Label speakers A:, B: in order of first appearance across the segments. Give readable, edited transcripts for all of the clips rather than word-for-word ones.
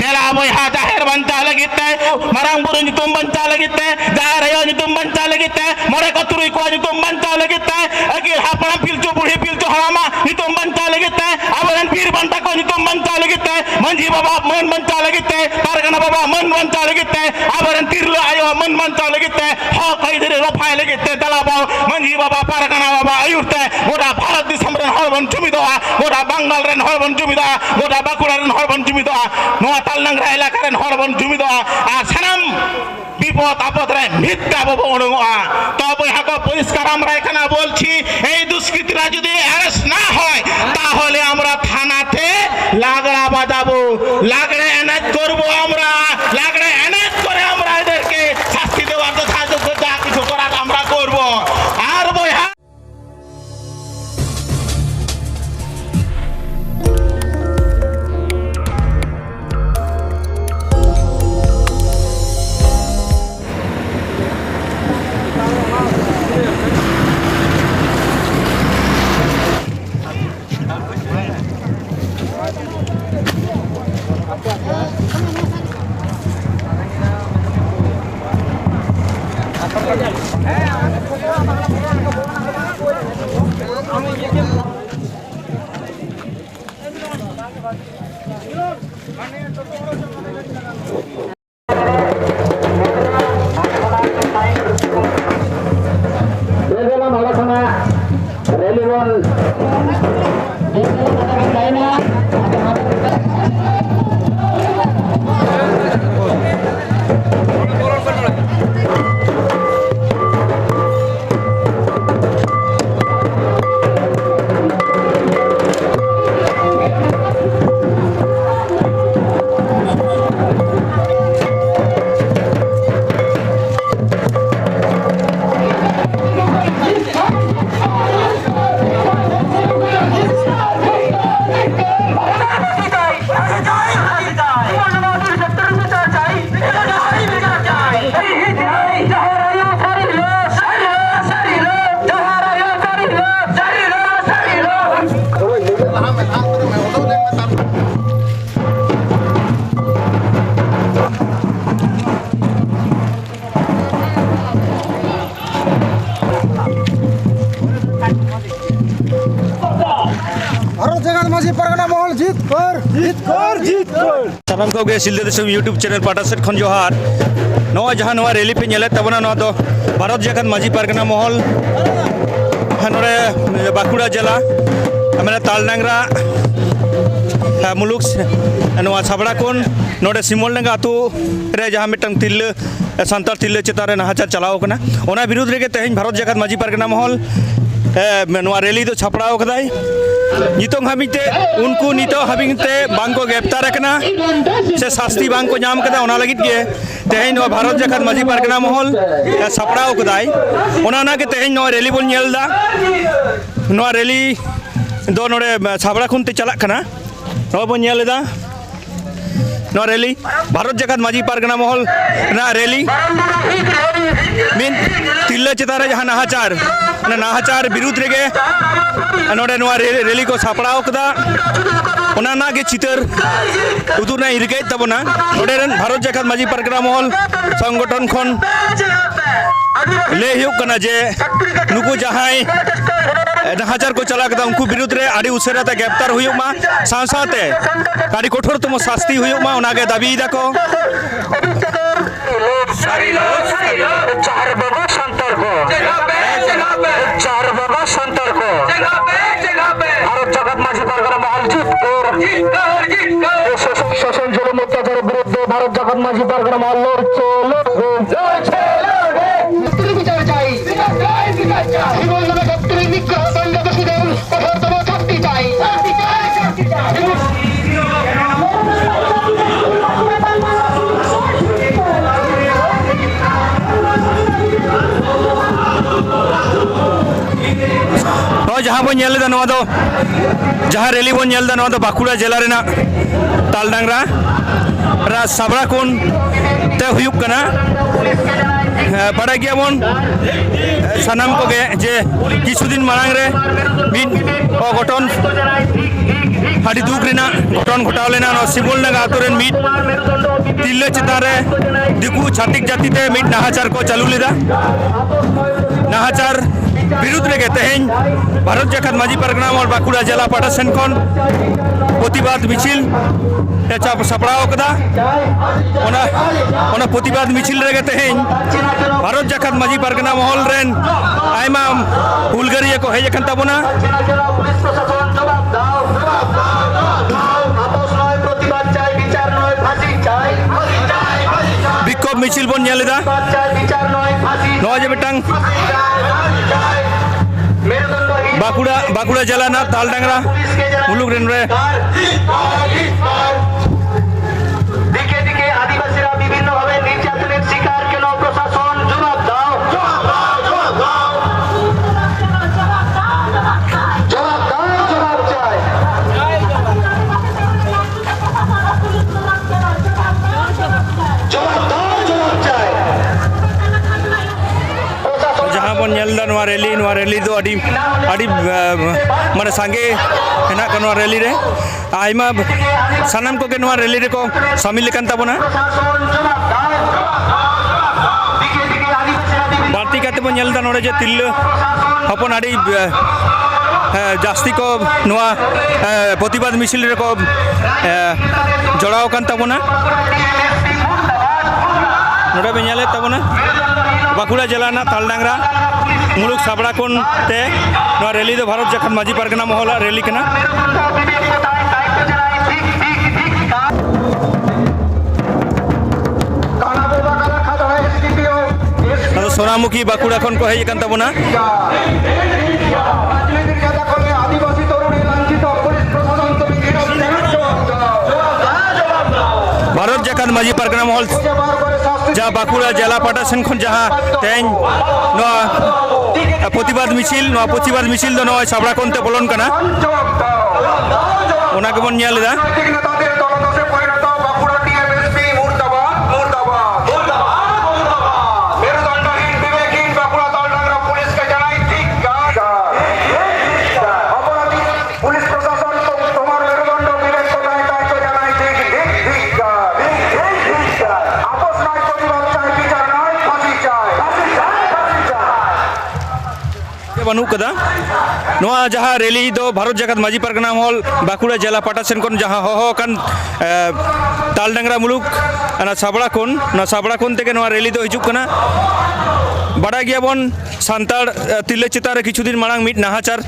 A: dela boyha jahir banta lagi teh marang buru nyutum banta lagi teh jahir ayo nyutum banta lagi teh mereka turui ko nyutum banta lagi teh agil hapana pilcu buri pilcu halama nyutum banta lagi teh abalan pir banta ko nyutum banta lagi teh manji baba men banta lagi teh pargana baba men banta lagi teh abalan tirlo ayo men banta lagi teh ho kai dire lopai lagi teh dala bau manji baba pargana baba ayur teh goda bharat disam ren holban jumi doa goda bangal ren holban jumi doa goda bakura ren holban jumi doa noa talnangra elaka ren holban jumi doa আর সানাম বিপদ আপদরে মিথ্যা বলবোয়া তবে হাকো পরিষ্কার আমরা এখানে বলছি এই দুষ্কৃতীরা যদি অ্যারেস্ট না হয় তাহলে আমরা থানাতে লাগড়া বাজাবো লাগড়া এনায়েত করব আমরা লাগড়া এনায়েত করে আমরা এদেরকে শাস্তি দেওয়ার তো যা কিছু করার আমরা করব আর বইহা
B: सानाम को सिलदे दिसम यूट्यूब चैनल पाटा सेट खन जोहार नवा जहां नवा रैली पे नेले तबना नवा दो भारत जगत माजी पारगना महल हनरे बाकुड़ा जिला हमारे तालडांगरा मुलुक नवा छाबड़ा कोन नोडे सिमोलडंगा आतु रे जहां मिटंग तिल्ल संताल तिल्ल चितान रे नाहाचार चलाव कना ओना विरोध रे तेहन भारत जगत माजी पारगना महल नवा रैली दो छापड़ाव कदाय नितों हाबिते उनको नितों हाबिते बांग को ग्रेप्तार रखना से शास्ति बांग को नाम कदा ओना लगित के तेहन नो भारत जगत माजी पारगना महल छापड़ाव कदाय ओना ना के तेहन नो रैली बोल नेलदा नो रैली दो नोडे छाबड़ा खुनते चला कना नो बोल नेलदा नो रैली भारत जगत माजी पारगना महल ना रैली मिन तिल्ला चितारे जहां नाहाचार विरुद्ध रेगे नोडे नोआ रैली को सापड़ाव कदा ओना ना के चितर उदुना इरगै तबना नोडे रन भारत जगत माजी पारगना महल संगठन खन ले हुक कना जे नुकु जहाय नाहाचार को चला कदा उनको विरुद्ध रे आड़ी उसेरा ते ग्रेप्तार हुयुक मा साथे आड़ी कठोरतम शास्ति हुयुक मा ओना के दाबी दाको चार बाबा संतर को भारत जगत माजी पारगना महल शोषण जुलुम अत्याचार विरुद्ध भारत जगत माजी पारगना महल लड़ছে বিচার চাই বিগ্রহ বাংলাদেশিদের কঠোরতম শাস্তি চাই जहाँ बन नेलदा नवा दो जहाँ रैली बन नेलदा नवा दो बाकुड़ा जिला रेना तालडांगरा रा साबड़ा कोन ते हुयुक कना बड़ा गया बन सानाम को गे जे किछु दिन मांग रे मिन घटन ᱟᱹᱰᱤ ᱫᱩᱠ ᱨᱮᱱᱟᱜ ᱜᱷᱚᱴᱚᱱ ᱜᱷᱚᱴᱟᱣ ᱞᱮᱱᱟ ᱱᱚᱣᱟ ᱥᱤᱢᱩᱞᱰᱟᱸᱜᱟ ᱟᱛᱳ ᱨᱮᱱ ᱢᱤᱫ ᱛᱤᱨᱞᱟᱹ ᱪᱮᱛᱟन ᱨᱮ ᱫᱤᱠᱩ ᱪᱷᱟᱹᱛᱤᱠ ᱡᱟᱹᱛᱤ ᱛᱮ ᱢᱤᱫ ᱱᱟᱦᱟᱪᱟर ᱠᱚ ᱪᱟᱹᱞᱩ ᱞᱮᱫᱟ ᱱᱟᱦᱟᱪᱟर বিরুদ্ধ রেগে তেহেñ ভারত জাকাত মাঝি পারগনা মহল বাঁকুড়া জেলা পাটা সেন খন প্রতিবাদ মিছিল চাপ সাপড়াও কদা ওনা প্রতিবাদ মিছিল রেগে তেহেñ ভারত জাকাত মাঝি পারগনা মহল রেন আইমা হুলগারিয়া কো হেজ আকান তাবনা বিক্ষোভ মিছিল বন নেলেদা নয় যে বেটাং বাঁকুড়া জেলা না তালডাংরা মুলুক রেন রে
C: দিকে দিকে আদিবাসীরা বিভিন্ন ভাবে নির্যাতনের শিকার কেন প্রশাসন জবাব দাও জবাব চাই
B: जहाँ बन नेलदा नवा रैली दो अड़ी माने सांगे हेना का नवा रैली रे आइमा सानाम को के नवा रैली रे को शामिल लेकन ताबोना बारती काते बन नेलदा नोडे जे तिल्ल हपन अड़ी जास्ती को नवा प्रतिबाद मिছিল रे को जड़ाव कान ताबोना नोडे बे नेले ताबोना बाँकुड़ा जिला तालडांगरा मुलुक साबड़ा कोन ते रैली दो भारत जाकात माजी पारगना महला रैली कना सोनामुखी बाँकुड़ा खन को हेज कान ताबोना भारत जाकात माजी पारगना महल जहाँ बाँकुड़ा जिला पाटा सेन खन जहाँ तेज प्रतिबाद मिছিল दो नवा साबड़ा कोनते बोलन कना ओना के बन नेलेदा बनू कदा नवा जहाँ रैली दो भारत जाकात माजी पारगना महल बाँकुड़ा जिला पाटा सेन कोन जहाँ हो कान तालडांगरा मुलुक ना साबड़ा कोन तेके नवा रैली दो हिजुक कना बड़ा गया बन सान्ताड़ तिरले चेतान रे किछु दिन मांग मिट नाहाचार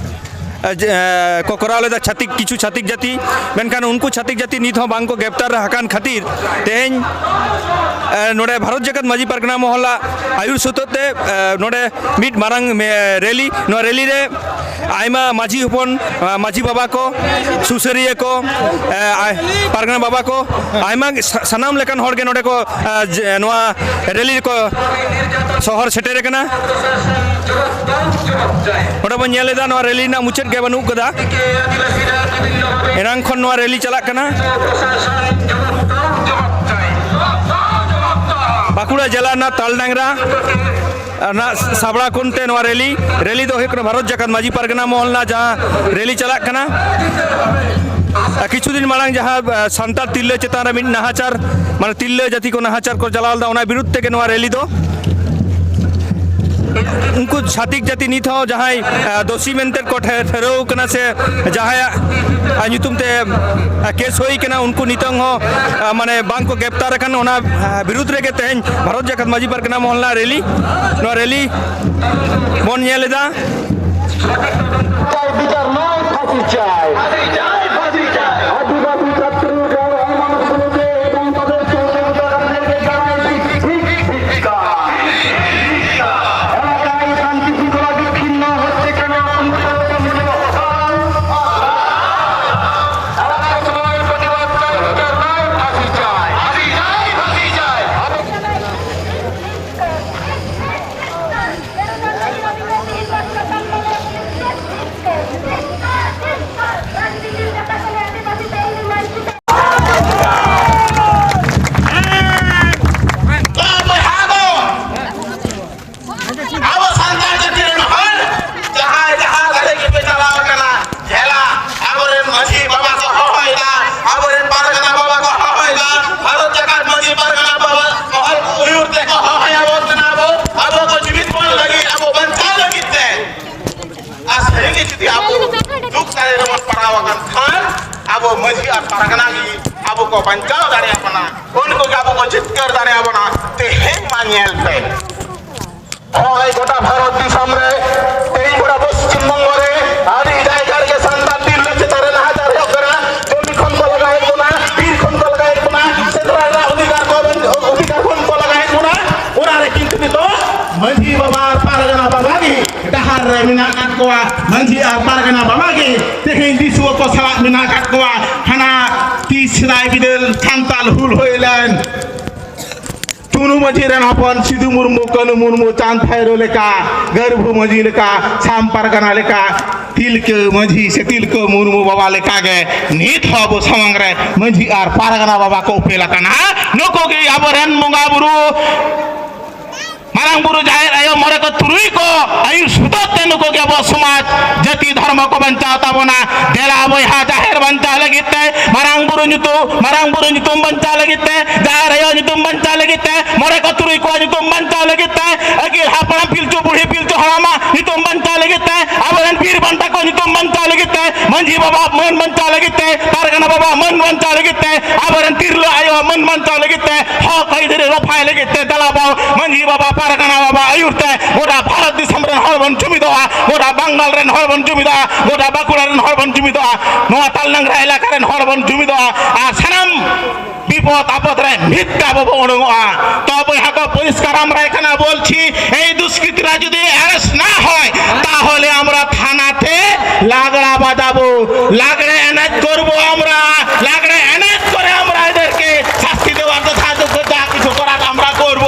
B: को कराव लेदा किछु छातिक जाति मेनखान उनको छातिक जाति नित हो बांग को ग्रेप्तार हाकान खातिर तेहेñ नोडे भारत जाकात माजी पारगना महला आयुर सतते नोडे मिट मारंग रैली नो रैली रे आयमा माजी हपन माजी बाबा को सुसरिया को पारगना बाबा को आयमा सानाम लेकान हर के नोडे को नोआ रैली को शहर सेटेर कना ओडे बन नेलेदा नोआ रैली ना मुचाद के बनू कदा एनांग खन नोआ रैली चला कना बाँकुड़ा जिला ना तालडांगरा ना साबड़ा कोनते नोआ रैली दो हेक भारत जाकात माजी पारगना महल ना जहाँ रैली चला कना किछु दिन मांग जहाँ सान्ताड़ तिरले चेतान रे मिट नाहाचार माने तिरले जाति को नाहाचार को चलावल दा ओना विरुद्ध तेके नोआ रैली दो उनको छातिक जाति नित हो जहाँ दोषी मेनते को ठहराव कना से जहाँ ᱧᱩᱛᱩᱢ ᱛᱮ केस होई कना उनको नितंग हो माने बांग को ग्रेप्तार कन ओना विरुद्ध रे के तेहेñ भारत जाकात माजी पारगना महल रैली नो रैली बन नेलेदा
C: বিচার নয় ফাঁসি চাই আদিবাসী ছাত্র মানুষগুলোকে এবং তাদের সহযোগীদেরকে জানাই এলাকায় শান্তি শৃঙ্খলা বিচ্ছিন্ন হচ্ছে কেন
D: Thank you.
A: को बचाव दाड़े बना उनको के अब को जितकर दाड़े बना तेहें मानियल पे
C: হয় গোটা ভারত দিশমরে এই গোটা পশ্চিমবঙ্গ রে আদি জায়গার কে সন্তান দিল চেতারে না হাজার হকরা জমি খন কো লাগাই কোনা বীর খন কো লাগাই কোনা সেতরা অধিকার খন কো লাগাই কোনা ওরা রে কিন্তু তো
A: मंझी बाबा पारगना बाबा की डहार रे मिना काटकोआ मंझी आ पारगना बाबा की तेहें दिसुओ को सला मिना काटकोआ हना 30 सिदाय बिदल सांताल हुल होइलन तुनु मजी रेन हपन सिधु मुर्मु कनु मुर्मु चांद थायरो लेका गर्भ मजी लेका साम पारगना लेका तिलक मजी से तिलक मुर्मु बाबा लेका गे नीत हबो समंग रे मंझी आर पारगना बाबा को उपेला कना नको के आबरेन मंगा बुरु मारांग बुरु जाहिर आयो मोरे को तुरुई को आयु सुदत नुको के अब समाज जाति धर्म को बचाव ताबोना देला बोया जाहिर बंचा लगिते मारांग बुरु नितुम बंचा लगिते जाहिर आयो नितुम बंचा लगिते मोरे को तुरुई को नितुम बंचा लगिते अगिल हापड़ा पिलचु बुढ़ी पिलचु हरामा नितुम बंचा लगिते अबरन पीर बंटा को नितुम बंचा लगिते मंझी बाबा मन बंचा लगिते पारगना बाबा मन बंचा लगिते अबरन तिरलो आयो मन बंचा लगिते हो कई दरे रफाय लगिते दला बाव मंझी बाबा पारगना बाबा आयुरते गोटा भारत दिसम रेन हरबन जुमिदोआ गोटा बांगाल रेन हरबन जुमिदोआ गोटा बाकुड़ा रेन हरबन जुमिदोआ नोआ तालनांगरा एलाका रेन हरबन जुमिदोआ आ सानाम বিপদ আপদ রে মিথ্যা ববড়োয়া তবে হাকো পরিষ্কার আমরা এখানে বলছি এই দুষ্কৃতীরা যদি অ্যারেস্ট না হয় তাহলে আমরা থানাতে লাগড়া বাজাবো লাগড়ে এনায়েত করব আমরা লাগড়ে এনায়েত করে আমরা এদেরকে শাস্তি দেওয়ার যথা কিছু করার আমরা করব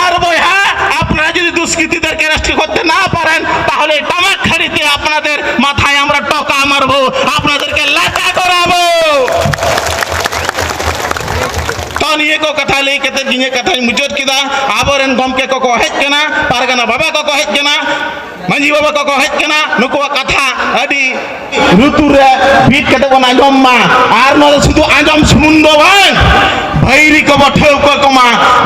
A: আর বইহা আপনারা যদি দুষ্কৃতীদেরকে অ্যারেস্ট করতে না পারেন তাহলে তামাকখাড়িতে আপনাদের মাথায় আমরা টকা মারবো আপনাদেরকে লাটা করাবো ये को कथा लेके ते जिने कथा मुजत किदा आबरन गमके को हेज केना पारगना बाबा को हेज केना मंझी बाबा को हेज केना नुको कथा अडी ऋतु रे बीट कते बना जम्मा आर न सुदु आजम समुंदो बांग भैरी को बठेव को कमा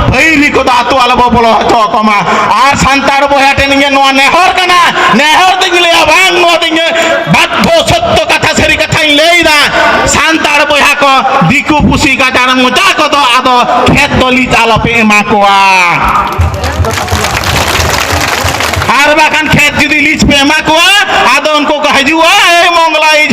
A: भैरी को दातो आला बोलो हतो कमा आर सांतार बोयाटे निगे नोआ नेहर कना नेहर तिगले बांग नो तिगे बाध्य सत्य कथा सरी कथा लेइदा सांतार बोया को दिकु पुसी का जारंग मोचा को तो आदो खेत दली चालो पे एमा कोआ आर बाखान खेत जुदी लीच पे एमा कोआ आदो उनको कहजुआ ए मंगलाई